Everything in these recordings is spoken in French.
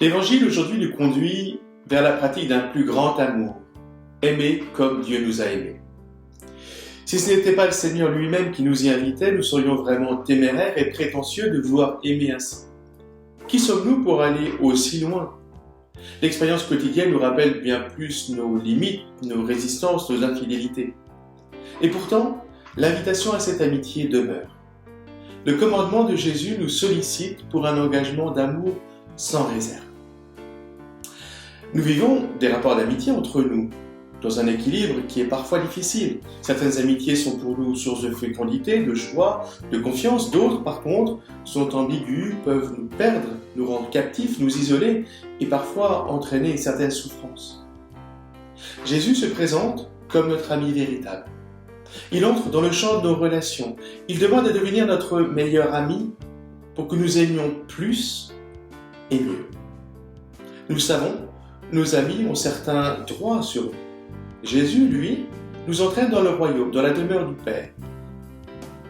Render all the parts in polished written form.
L'Évangile aujourd'hui nous conduit vers la pratique d'un plus grand amour, aimer comme Dieu nous a aimés. Si ce n'était pas le Seigneur lui-même qui nous y invitait, nous serions vraiment téméraires et prétentieux de vouloir aimer ainsi. Qui sommes-nous pour aller aussi loin? L'expérience quotidienne nous rappelle bien plus nos limites, nos résistances, nos infidélités. Et pourtant, l'invitation à cette amitié demeure. Le commandement de Jésus nous sollicite pour un engagement d'amour sans réserve. Nous vivons des rapports d'amitié entre nous, dans un équilibre qui est parfois difficile. Certaines amitiés sont pour nous source de fécondité, de joie, de confiance. D'autres, par contre, sont ambiguës, peuvent nous perdre, nous rendre captifs, nous isoler et parfois entraîner une certaine souffrance. Jésus se présente comme notre ami véritable. Il entre dans le champ de nos relations. Il demande à devenir notre meilleur ami pour que nous aimions plus et mieux. Nous le savons, nos amis ont certains droits sur nous. Jésus, lui, nous entraîne dans le royaume, dans la demeure du Père,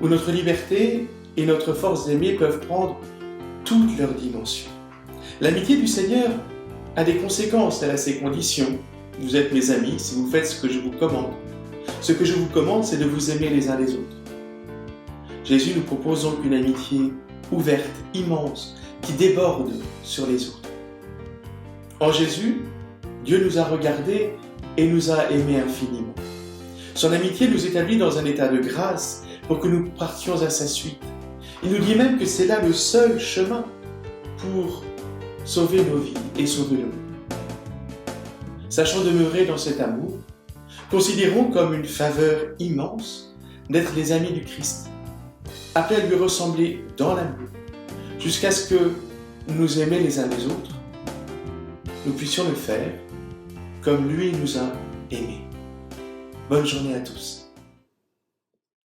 où notre liberté et notre force d'aimer peuvent prendre toutes leurs dimensions. L'amitié du Seigneur a des conséquences, elle a ses conditions. Vous êtes mes amis si vous faites ce que je vous commande. Ce que je vous commande, c'est de vous aimer les uns les autres. Jésus nous propose donc une amitié ouverte, immense, qui déborde sur les autres. En Jésus, Dieu nous a regardés et nous a aimés infiniment. Son amitié nous établit dans un état de grâce pour que nous partions à sa suite. Il nous dit même que c'est là le seul chemin pour sauver nos vies et sauver le monde. Sachant demeurer dans cet amour, considérons comme une faveur immense d'être les amis du Christ, appelés à lui ressembler dans l'amour, jusqu'à ce que nous aimer les uns les autres, nous puissions le faire comme lui nous a aimés. Bonne journée à tous.